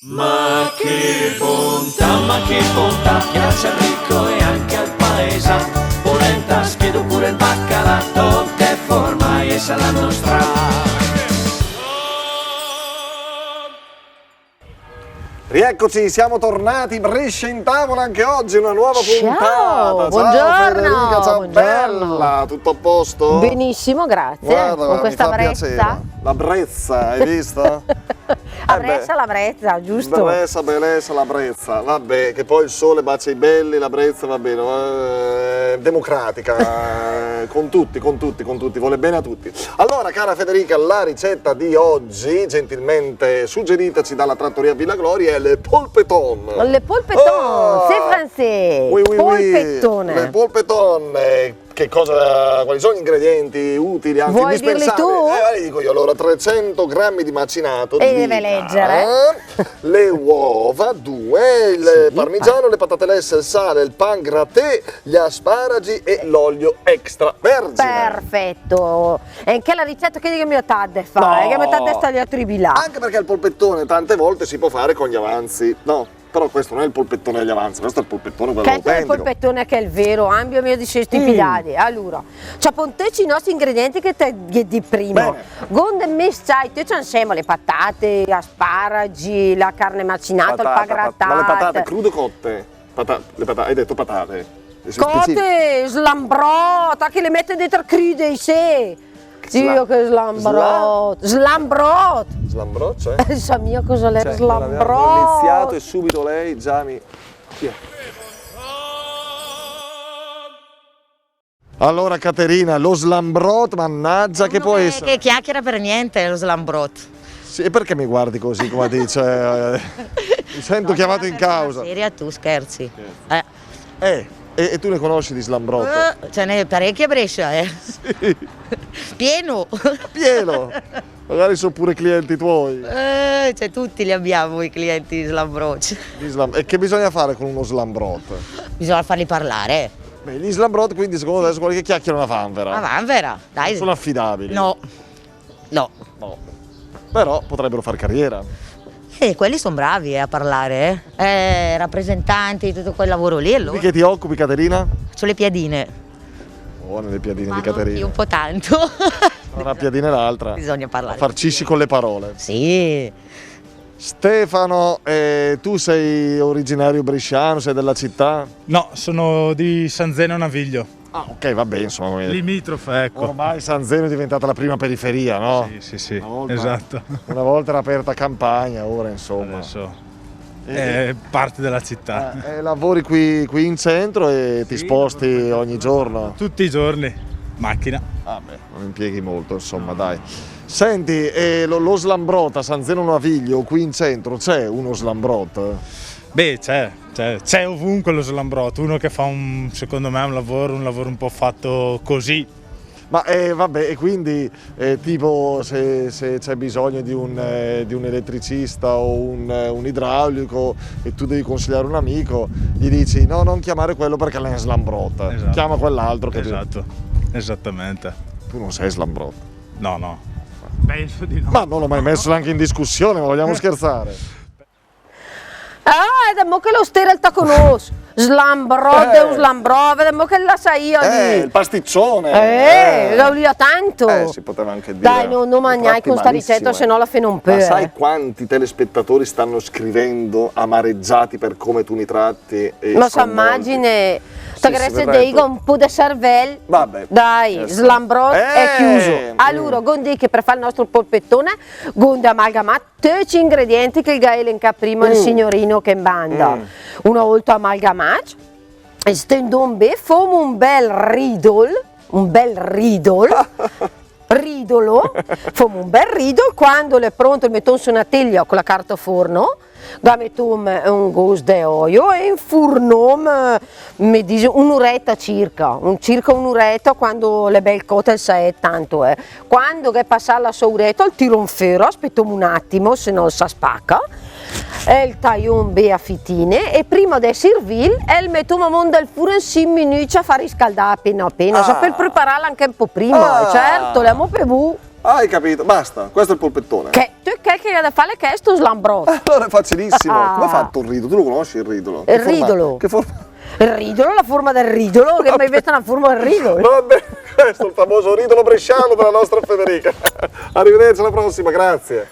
ma che bontà, piace al ricco e anche al paese. Polenta, schiedo pure il baccalà, tutte forma e la nostra. Rieccoci, siamo tornati, Brescia in tavola anche oggi, una nuova puntata. Ciao Buongiorno, ciao buongiorno. bella, tutto a posto? Benissimo, grazie. Guarda, con questa brezza. La brezza, hai visto? La brezza, la brezza, giusto? Brezza, bellezza, la brezza. Vabbè, che poi il sole bacia i belli, la brezza va bene, democratica, con tutti, vuole bene a tutti. Allora, cara Federica, la ricetta di oggi, gentilmente suggeritaci dalla trattoria Villa Gloria, è le polpeton. Le polpeton, c'est français. Oui, polpettone. Le polpeton. Quali sono gli ingredienti utili, anche vuoi indispensabili? Dirli tu? Li dico io, allora 300 grammi di macinato e di deve leggere. le uova, 2, il parmigiano, le patate lesse, il sale, il pan graté, gli asparagi e l'olio extravergine. Perfetto. E anche la ricetta che mio tadde fa, No. che mio tadde sta gli attribila. Anche perché il polpettone tante volte si può fare con gli avanzi, no? Però questo non è il polpettone agli avanzi, questo è il polpettone quello Questo è il autentico. polpettone che è il vero, ambio mio di stupidati. Allora, ci appunteci i nostri ingredienti che te di prima. Gonde mesciai, te insieme le patate, gli asparagi, la carne macinata, il pagratata. Ma le patate crude o cotte? Le patate, hai detto patate? Cotte, slambrota, che le mette dentro crude, sì. Dio che slambrot. Slambrot. Slambrot, cioè? Sa mia cosa l'è slambrot. Abbiamo iniziato e subito lei già mi... Chi è? Allora Caterina, lo slambrot, mannaggia, che può essere? Che chiacchiera per niente lo slambrot. Sì, e perché mi guardi così, come dice? Mi sento chiamato in causa. Seria, tu scherzi. E tu ne conosci di slambrot? Ce n'è parecchie a Brescia, Sì. Pieno. Pieno. Magari sono pure clienti tuoi. Cioè tutti li abbiamo i clienti slambroci. E che bisogna fare con uno slambrot? Bisogna farli parlare. Beh, gli slambrot quindi secondo te sono quelli che chiacchierano a vanvera? Ma vanvera, dai. Non sono affidabili? No. Però potrebbero far carriera. Quelli sono bravi a parlare, rappresentanti, tutto quel lavoro lì. Allora. Di che ti occupi, Caterina? C'ho le piadine. Buone le piadine Ma di Caterina. io un po' tanto. Una piadina e l'altra. Bisogna parlare. Farcisci con le parole. Sì. Stefano, tu sei originario bresciano, sei della città? No, sono di San Zeno Naviglio. Ah, ok, vabbè, insomma. Limitrofe, ecco. Ormai San Zeno è diventata la prima periferia, no? Sì, volta, esatto. Una volta era aperta campagna, ora insomma. Adesso è parte della città. Lavori qui in centro e ti sposti ogni giorno? Tutti i giorni, macchina. Vabbè, non impieghi molto, insomma, dai. Senti, lo slambrot a San Zeno Naviglio, qui in centro, c'è uno slambrot? Beh, c'è ovunque lo slambrot, uno che fa secondo me un lavoro un po' fatto così. Ma vabbè, e quindi tipo se c'è bisogno di un elettricista o un idraulico e tu devi consigliare un amico, gli dici no, non chiamare quello perché lei è slambrot, Esatto. Chiama quell'altro che Esatto, esattamente. Tu non sei slambrot. No, penso di no. Ma non l'ho mai messo neanche in discussione, ma vogliamo scherzare? Da mo che lo stera il conosco. Slambrot è un slambrot, da mo che la sai io di. Il pasticcione. Lo lì tanto. Si poteva anche dire. Dai, non mangiai con sta ricetta, se no la fai non Ma per. sai quanti telespettatori stanno scrivendo amareggiati per come tu mi tratti? Ma sa immagine, se dico un po' di cervello. Vabbè. Dai, slambrot è chiuso. Allora, gondi che per fare il nostro polpettone, gondi amalgamato tutti gli ingredienti che il elenca prima il signorino che banda. Una volta amalgamato, stendo un famo un bel ridolo, famo un bel ridolo, quando è pronto metto su una teglia con la carta forno, metto un gos di olio e in forno mi dice un'oretta circa un'oretta, quando le bel cotte è tanto quando è passata la sua oretta il tiro un ferro, aspetto un attimo se no si spacca e il taglio un a fitine e prima di servire metto un mondo del furno in 6 minuti a far riscaldare appena so per prepararla anche un po' prima certo, le amo per voi. Hai capito? Basta, questo è il polpettone. Che hai da fare che è sto slambrotto? Allora è facilissimo. Ah. Come ha fatto il ridolo? Tu lo conosci il ridolo? Il ridolo? Che forma? Il ridolo, la forma del ridolo, che mi veste una forma del ridolo. Vabbè, questo è il famoso ridolo bresciano della nostra Federica. Arrivederci alla prossima, grazie.